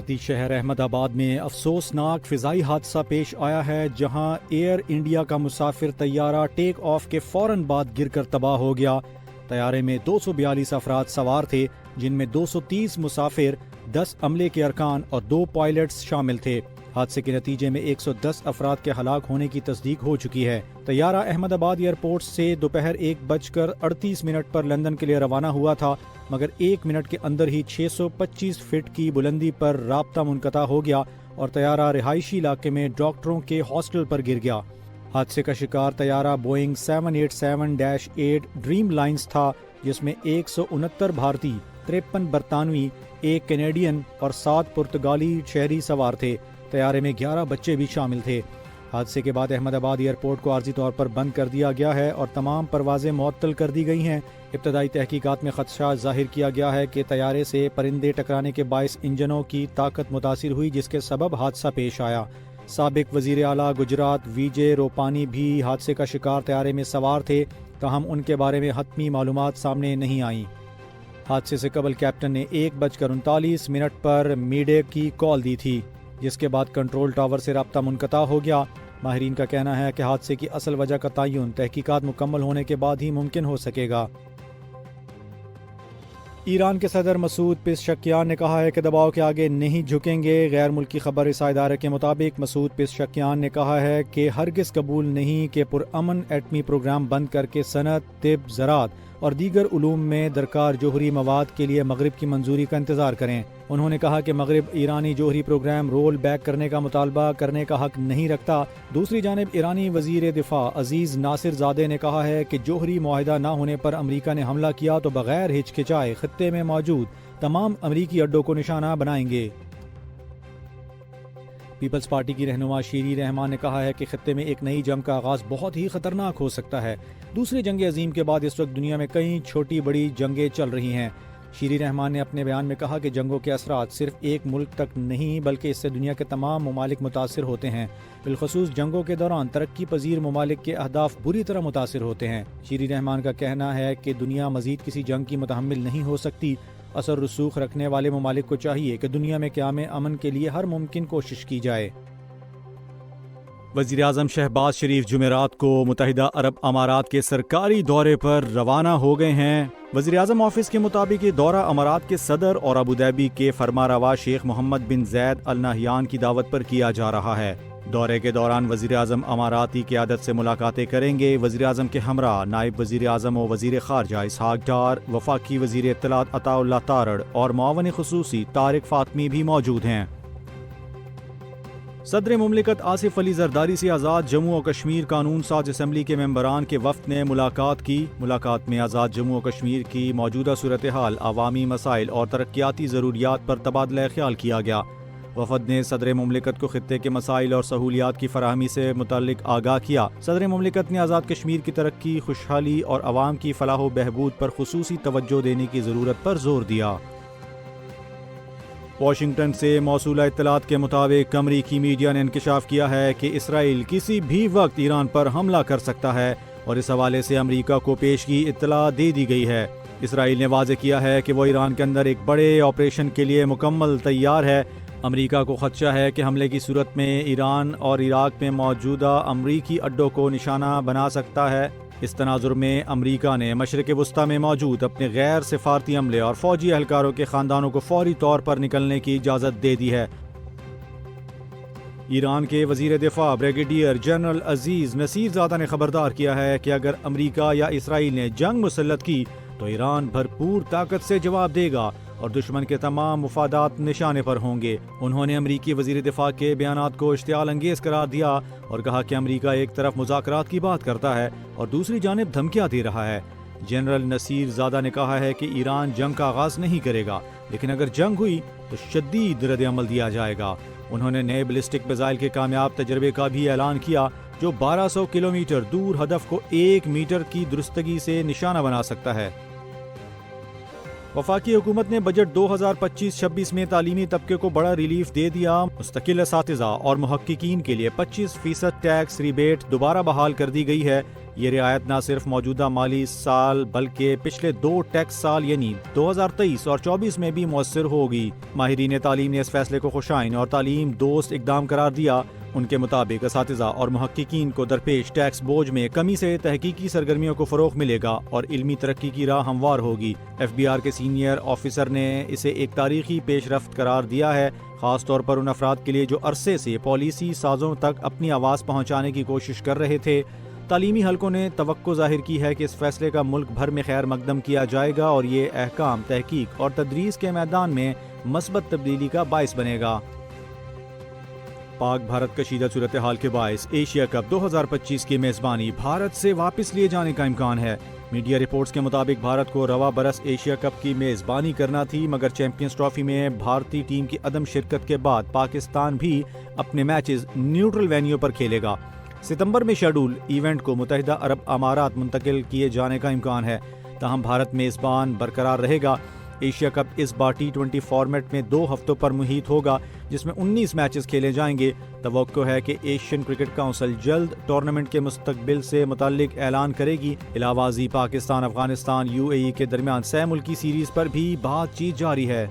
بھارتی شہر احمد آباد میں افسوسناک فضائی حادثہ پیش آیا ہے، جہاں ایئر انڈیا کا مسافر طیارہ ٹیک آف کے فوراً بعد گر کر تباہ ہو گیا۔ طیارے میں 242 افراد سوار تھے، جن میں 230 مسافر، 10 عملے کے ارکان اور 2 پائلٹس شامل تھے۔ حادثے کے نتیجے میں 110 افراد کے ہلاک ہونے کی تصدیق ہو چکی ہے۔ طیارہ احمد آباد ایئرپورٹ سے دوپہر 1:38 پر لندن کے لیے روانہ ہوا تھا، مگر 1 منٹ کے اندر ہی 625 فٹ کی بلندی پر رابطہ منقطع ہو گیا اور طیارہ رہائشی علاقے میں ڈاکٹروں کے ہاسٹل پر گر گیا۔ حادثے کا شکار طیارہ بوئنگ 787-8 ڈریم لائنز تھا، جس میں 169 بھارتی، 53 برطانوی، 1 کینیڈین اور 7 پرتگالی شہری سوار تھے۔ طیارے میں 11 بچے بھی شامل تھے۔ حادثے کے بعد احمد آباد ایئرپورٹ کو عارضی طور پر بند کر دیا گیا ہے اور تمام پروازیں معطل کر دی گئی ہیں۔ ابتدائی تحقیقات میں خدشہ ظاہر کیا گیا ہے کہ طیارے سے پرندے ٹکرانے کے باعث انجنوں کی طاقت متاثر ہوئی، جس کے سبب حادثہ پیش آیا۔ سابق وزیر اعلیٰ گجرات وجے روپانی بھی حادثے کا شکار طیارے میں سوار تھے، تاہم ان کے بارے میں حتمی معلومات سامنے نہیں آئیں۔ حادثے سے قبل کیپٹن نے 1:39 پر میڈے کی کال دی تھی، جس کے بعد کنٹرول ٹاور سے رابطہ منقطع ہو گیا۔ ماہرین کا کہنا ہے کہ حادثے کی اصل وجہ کا تعین تحقیقات مکمل ہونے کے بعد ہی ممکن ہو سکے گا۔ ایران کے صدر مسعود پزشکیان نے کہا ہے کہ دباؤ کے آگے نہیں جھکیں گے۔ غیر ملکی خبر رساں ادارے کے مطابق مسعود پزشکیان نے کہا ہے کہ ہرگز قبول نہیں کہ پرامن ایٹمی پروگرام بند کر کے صنعت، طب، زراعت اور دیگر علوم میں درکار جوہری مواد کے لیے مغرب کی منظوری کا انتظار کریں۔ انہوں نے کہا کہ مغرب ایرانی جوہری پروگرام رول بیک کرنے کا مطالبہ کرنے کا حق نہیں رکھتا۔ دوسری جانب ایرانی وزیر دفاع عزیز ناصر زادے نے کہا ہے کہ جوہری معاہدہ نہ ہونے پر امریکہ نے حملہ کیا تو بغیر ہچکچائے خطے میں موجود تمام امریکی اڈوں کو نشانہ بنائیں گے۔ پیپلز پارٹی کی رہنما شیری رحمان نے کہا ہے کہ خطے میں ایک نئی جنگ کا آغاز بہت ہی خطرناک ہو سکتا ہے۔ دوسری جنگ عظیم کے بعد اس وقت دنیا میں کئی چھوٹی بڑی جنگیں چل رہی ہیں۔ شیری رحمان نے اپنے بیان میں کہا کہ جنگوں کے اثرات صرف ایک ملک تک نہیں بلکہ اس سے دنیا کے تمام ممالک متاثر ہوتے ہیں۔ بالخصوص جنگوں کے دوران ترقی پذیر ممالک کے اہداف بری طرح متاثر ہوتے ہیں۔ شیری رحمان کا کہنا ہے کہ دنیا مزید کسی جنگ کی متحمل نہیں ہو سکتی۔ اثر رسوخ رکھنے والے ممالک کو چاہیے کہ دنیا میں قیام امن کے لیے ہر ممکن کوشش کی جائے۔ وزیراعظم شہباز شریف جمعرات کو متحدہ عرب امارات کے سرکاری دورے پر روانہ ہو گئے ہیں۔ وزیراعظم آفس کے مطابق یہ دورہ امارات کے صدر اور ابوظہبی کے فرمانروا شیخ محمد بن زید ال نہیان کی دعوت پر کیا جا رہا ہے۔ دورے کے دوران وزیراعظم اماراتی قیادت سے ملاقاتیں کریں گے۔ وزیراعظم کے ہمراہ نائب وزیر اعظم و وزیر خارجہ اسحاق ڈار، وفاقی وزیر اطلاعات عطا اللہ تارڑ اور معاون خصوصی طارق فاطمی بھی موجود ہیں۔ صدر مملکت آصف علی زرداری سے آزاد جموں و کشمیر قانون ساز اسمبلی کے ممبران کے وفد نے ملاقات کی۔ ملاقات میں آزاد جموں و کشمیر کی موجودہ صورتحال، عوامی مسائل اور ترقیاتی ضروریات پر تبادلہ خیال کیا گیا۔ وفد نے صدر مملکت کو خطے کے مسائل اور سہولیات کی فراہمی سے متعلق آگاہ کیا۔ صدر مملکت نے آزاد کشمیر کی ترقی، خوشحالی اور عوام کی فلاح و بہبود پر خصوصی توجہ دینے کی ضرورت پر زور دیا۔ واشنگٹن سے موصولہ اطلاعات کے مطابق امریکی میڈیا نے انکشاف کیا ہے کہ اسرائیل کسی بھی وقت ایران پر حملہ کر سکتا ہے اور اس حوالے سے امریکہ کو پیشگی اطلاع دے دی گئی ہے۔ اسرائیل نے واضح کیا ہے کہ وہ ایران کے اندر ایک بڑے آپریشن کے لیے مکمل تیار ہے۔ امریکہ کو خدشہ ہے کہ حملے کی صورت میں ایران اور عراق میں موجودہ امریکی اڈوں کو نشانہ بنا سکتا ہے۔ اس تناظر میں امریکہ نے مشرق وسطیٰ میں موجود اپنے غیر سفارتی عملے اور فوجی اہلکاروں کے خاندانوں کو فوری طور پر نکلنے کی اجازت دے دی ہے۔ ایران کے وزیر دفاع بریگیڈیئر جنرل عزیز نصیر زادہ نے خبردار کیا ہے کہ اگر امریکہ یا اسرائیل نے جنگ مسلط کی تو ایران بھرپور طاقت سے جواب دے گا اور دشمن کے تمام مفادات نشانے پر ہوں گے۔ انہوں نے امریکی وزیر دفاع کے بیانات کو اشتعال انگیز قرار دیا اور کہا کہ امریکہ ایک طرف مذاکرات کی بات کرتا ہے اور دوسری جانب دھمکیاں دے رہا ہے۔ جنرل نصیر زادہ نے کہا ہے کہ ایران جنگ کا آغاز نہیں کرے گا، لیکن اگر جنگ ہوئی تو شدید رد عمل دیا جائے گا۔ انہوں نے نئے بیلسٹک میزائل کے کامیاب تجربے کا بھی اعلان کیا، جو 1200 کلومیٹر دور ہدف کو 1 میٹر کی درستگی سے نشانہ بنا سکتا ہے۔ وفاقی حکومت نے بجٹ 2025-26 میں تعلیمی طبقے کو بڑا ریلیف دے دیا۔ مستقل اساتذہ اور محققین کے لیے 25% ٹیکس ریبیٹ دوبارہ بحال کر دی گئی ہے۔ یہ رعایت نہ صرف موجودہ مالی سال بلکہ پچھلے 2 ٹیکس سال یعنی 2023 اور 24 میں بھی مؤثر ہوگی۔ ماہرین تعلیم نے اس فیصلے کو خوشائن اور تعلیم دوست اقدام قرار دیا۔ ان کے مطابق اساتذہ اور محققین کو درپیش ٹیکس بوجھ میں کمی سے تحقیقی سرگرمیوں کو فروغ ملے گا اور علمی ترقی کی راہ ہموار ہوگی۔ FBR کے سینئر آفیسر نے اسے ایک تاریخی پیش رفت قرار دیا ہے، خاص طور پر ان افراد کے لیے جو عرصے سے پالیسی سازوں تک اپنی آواز پہنچانے کی کوشش کر رہے تھے۔ تعلیمی حلقوں نے توقع ظاہر کی ہے کہ اس فیصلے کا ملک بھر میں خیر مقدم کیا جائے گا اور یہ احکام تحقیق اور تدریس کے میدان میں مثبت تبدیلی کا باعث بنے گا۔ پاک بھارت کشیدہ صورتحال کے باعث ایشیا کپ 2025 کی میزبانی بھارت سے واپس لیے جانے کا امکان ہے۔ میڈیا رپورٹس کے مطابق بھارت کو رواں برس ایشیا کپ کی میزبانی کرنا تھی، مگر چیمپئنز ٹرافی میں بھارتی ٹیم کی عدم شرکت کے بعد پاکستان بھی اپنے میچز نیوٹرل وینیو پر کھیلے گا۔ ستمبر میں شیڈول ایونٹ کو متحدہ عرب امارات منتقل کیے جانے کا امکان ہے، تاہم بھارت میزبان برقرار رہے گا۔ ایشیا کپ اس بار T20 فارمیٹ میں 2 ہفتوں پر محیط ہوگا، جس میں 19 میچز کھیلے جائیں گے۔ توقع ہے کہ ایشین کرکٹ کونسل جلد ٹورنامنٹ کے مستقبل سے متعلق اعلان کرے گی۔ علاوہ ازیں پاکستان افغانستان UAE کے درمیان 6 ملکی سیریز پر بھی بات چیت جاری ہے۔